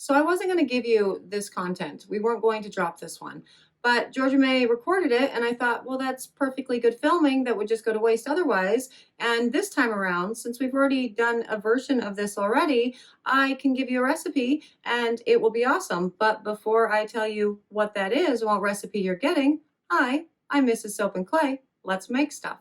So I wasn't going to give you this content. We weren't going to drop this one. But Georgia May recorded it, and I thought, well, that's perfectly good filming that would just go to waste otherwise. And this time around, since we've already done a version of this already, I can give you a recipe and it will be awesome. But before I tell you what that is, what recipe you're getting, I'm Mrs. Soap and Clay. Let's make stuff.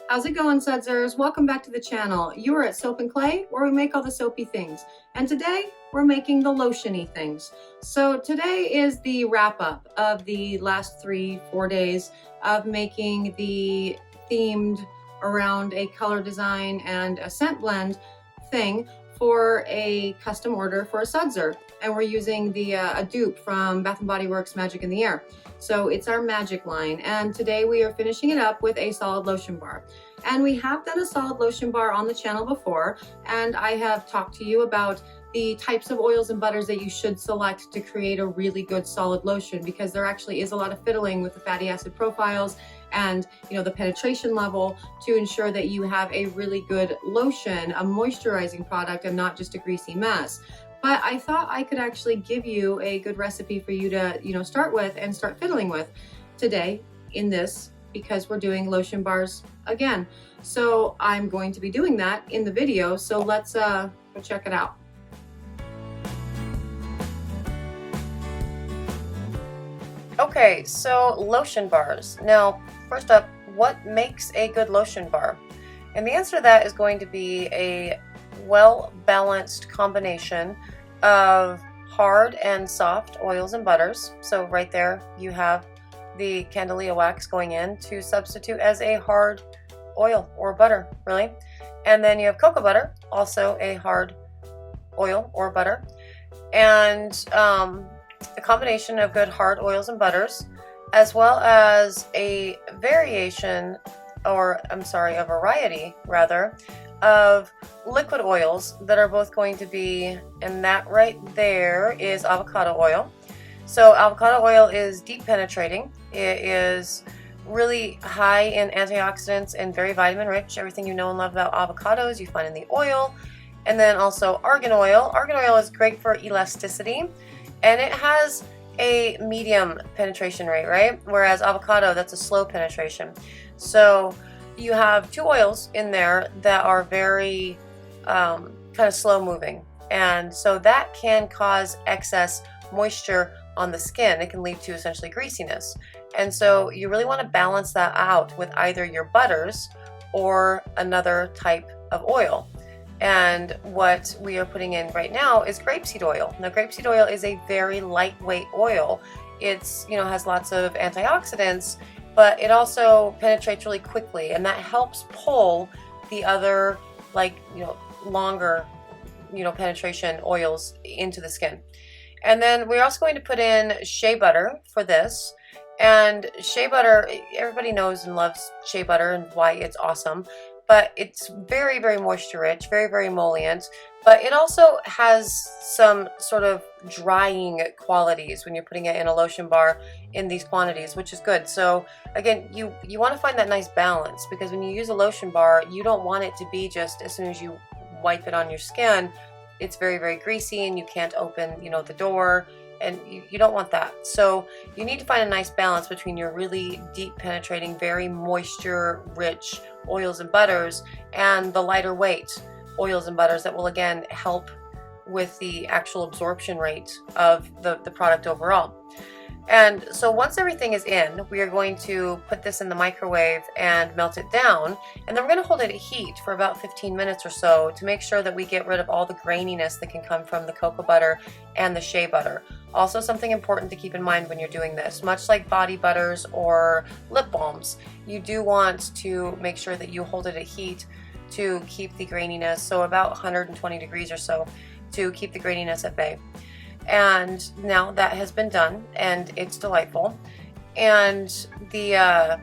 How's it going, Sudsers? Welcome back to the channel. You are at Soap and Clay, where we make all the soapy things. And today, we're making the lotiony things. So today is the wrap-up of the last 3-4 days of making the themed around a color design and a scent blend thing for a custom order for a Sudser. And we're using the a dupe from Bath & Body Works Magic in the Air. So it's our magic line. And today we are finishing it up with a solid lotion bar. And we have done a solid lotion bar on the channel before. And I have talked to you about the types of oils and butters that you should select to create a really good solid lotion, because there actually is a lot of fiddling with the fatty acid profiles and the penetration level to ensure that you have a really good lotion, a moisturizing product, and not just a greasy mess. But I thought I could actually give you a good recipe for you to start with and start fiddling with today in this, because we're doing lotion bars again. So I'm going to be doing that in the video. So let's go check it out. Okay, so lotion bars. Now, first up, what makes a good lotion bar? And the answer to that is going to be a well-balanced combination of hard and soft oils and butters. So right there you have the Candelia wax going in to substitute as a hard oil or butter, really. And then you have cocoa butter, also a hard oil or butter. And a combination of good hard oils and butters, as well as a variation, or I'm sorry, a variety rather, of liquid oils that are both going to be, and that right there is avocado oil. So avocado oil is deep penetrating. It is really high in antioxidants and very vitamin rich. Everything you know and love about avocados you find in the oil. And then also argan oil. Argan oil is great for elasticity, and it has a medium penetration rate, right? Whereas avocado, that's a slow penetration. So you have two oils in there that are very kind of slow moving, and so that can cause excess moisture on the skin. It can lead to essentially greasiness, and so you really want to balance that out with either your butters or another type of oil. And what we are putting in right now is grapeseed oil. Now, grapeseed oil is a very lightweight oil. It's has lots of antioxidants, but it also penetrates really quickly, and that helps pull the other longer penetration oils into the skin. And then we're also going to put in shea butter for this. And shea butter, everybody knows and loves shea butter and why it's awesome, but it's very, very moisture rich, very, very emollient, but it also has some sort of drying qualities when you're putting it in a lotion bar in these quantities, which is good. So again, you want to find that nice balance, because when you use a lotion bar, you don't want it to be just as soon as you wipe it on your skin, it's very, very greasy and you can't open, the door, and you don't want that. So you need to find a nice balance between your really deep penetrating, very moisture rich oils and butters and the lighter weight oils and butters that will again help with the actual absorption rate of the product overall. And so once everything is in, we are going to put this in the microwave and melt it down. And then we're going to hold it at heat for about 15 minutes or so to make sure that we get rid of all the graininess that can come from the cocoa butter and the shea butter. Also, something important to keep in mind when you're doing this, much like body butters or lip balms, you do want to make sure that you hold it at heat to keep the graininess, so about 120 degrees or so, to keep the graininess at bay. And now that has been done, and it's delightful. And the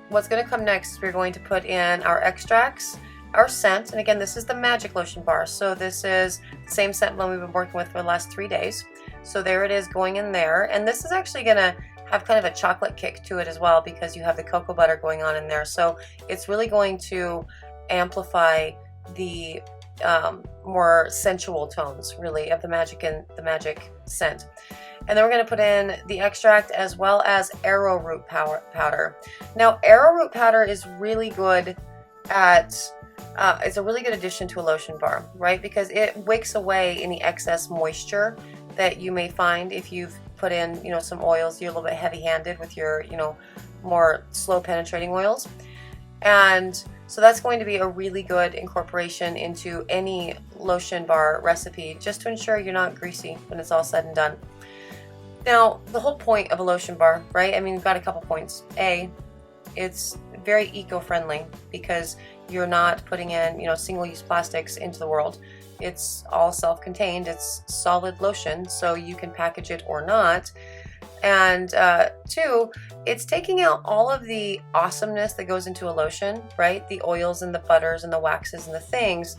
what's going to come next is we're going to put in our extracts, our scent, and again, this is the Magic Lotion Bar, so this is the same scent one we've been working with for the last 3 days. So there it is going in there, and this is actually going to have kind of a chocolate kick to it as well because you have the cocoa butter going on in there. So it's really going to amplify the more sensual tones, really, of the magic and the magic scent. And then we're going to put in the extract as well as arrowroot powder. Now, arrowroot powder is really good at it's a really good addition to a lotion bar, right? Because it wicks away any excess moisture that you may find if you've put in, some oils. You're a little bit heavy-handed with your, more slow penetrating oils. And so that's going to be a really good incorporation into any lotion bar recipe, just to ensure you're not greasy when it's all said and done. Now, the whole point of a lotion bar, right? I mean, we've got a couple points. A, it's very eco-friendly because you're not putting in, single-use plastics into the world. It's all self-contained. It's solid lotion, so you can package it or not. And two, it's taking out all of the awesomeness that goes into a lotion, right? The oils and the butters and the waxes and the things,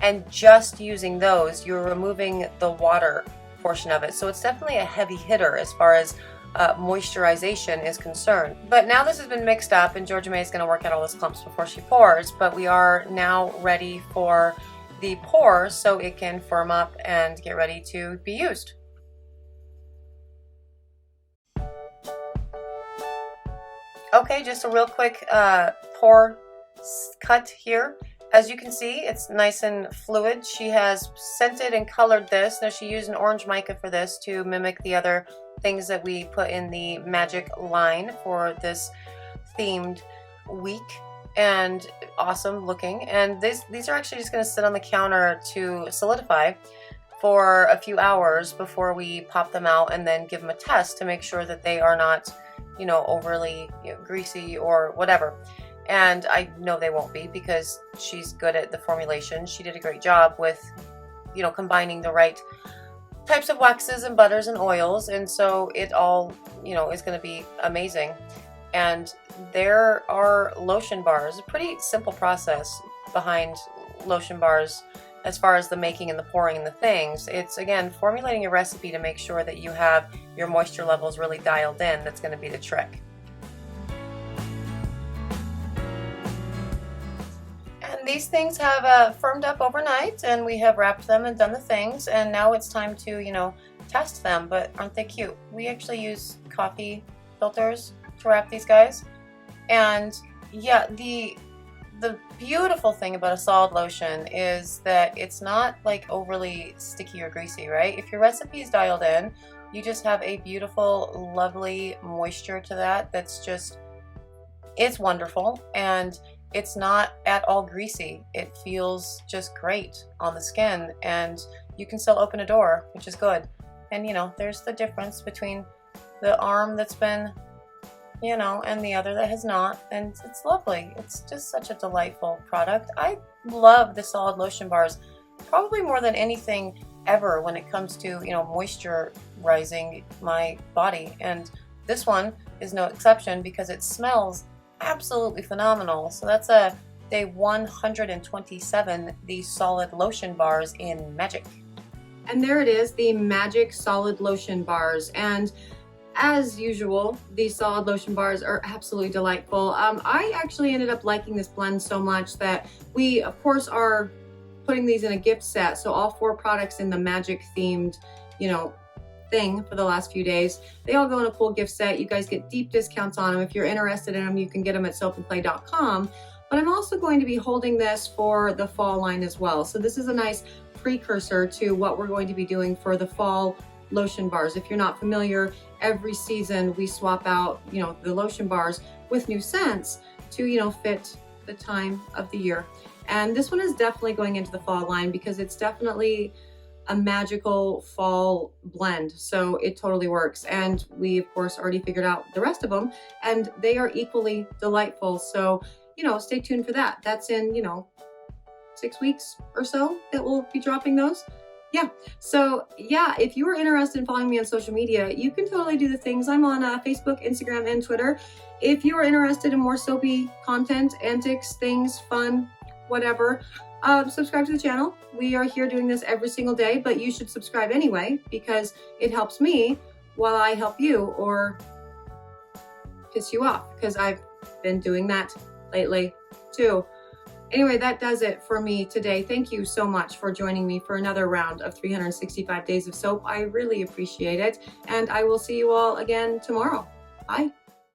and just using those, you're removing the water portion of it. So it's definitely a heavy hitter as far as moisturization is concerned. But now this has been mixed up, and Georgia May is going to work out all those clumps before she pours, but we are now ready for the pour so it can firm up and get ready to be used. Okay, just a real quick pour cut here. As you can see, it's nice and fluid. She has scented and colored this. Now, she used an orange mica for this to mimic the other things that we put in the magic line for this themed week. And awesome looking. And these are actually just going to sit on the counter to solidify for a few hours before we pop them out and then give them a test to make sure that they are not, overly greasy or whatever. And I know they won't be because she's good at the formulation. She did a great job with, combining the right types of waxes and butters and oils. And so it all, is going to be amazing. And there are lotion bars, a pretty simple process behind lotion bars as far as the making and the pouring and the things. It's, again, formulating a recipe to make sure that you have your moisture levels really dialed in. That's going to be the trick. And these things have firmed up overnight, and we have wrapped them and done the things, and now it's time to, test them. But aren't they cute? We actually use coffee filters to wrap these guys. And yeah, the beautiful thing about a solid lotion is that it's not like overly sticky or greasy, right? If your recipe is dialed in, you just have a beautiful, lovely moisture to that that's just, it's wonderful. And it's not at all greasy. It feels just great on the skin, and you can still open a door, which is good. And there's the difference between the arm that's been and the other that has not, and it's lovely. It's just such a delightful product. I love the solid lotion bars probably more than anything ever when it comes to, moisturizing my body, and this one is no exception because it smells absolutely phenomenal. So that's a day 127, these solid lotion bars in Magic. And there it is, the Magic Solid Lotion Bars. And as usual, these solid lotion bars are absolutely delightful. I actually ended up liking this blend so much that we, of course, are putting these in a gift set. So all 4 products in the Magic themed, thing for the last few days, they all go in a cool gift set. You guys get deep discounts on them. If you're interested in them, you can get them at soapandclay.com. but I'm also going to be holding this for the fall line as well. So this is a nice precursor to what we're going to be doing for the fall lotion bars. If you're not familiar, every season we swap out, the lotion bars with new scents to, fit the time of the year. And this one is definitely going into the fall line because it's definitely a magical fall blend. So it totally works. And we of course already figured out the rest of them and they are equally delightful. So, stay tuned for that. That's in, 6 weeks or so that we'll be dropping those. Yeah. So yeah, if you are interested in following me on social media, you can totally do the things. I'm on Facebook, Instagram, and Twitter. If you are interested in more soapy content, antics, things, fun, whatever, subscribe to the channel. We are here doing this every single day, but you should subscribe anyway because it helps me while I help you or piss you off, because I've been doing that lately too. Anyway, that does it for me today. Thank you so much for joining me for another round of 365 Days of Soap. I really appreciate it. And I will see you all again tomorrow. Bye.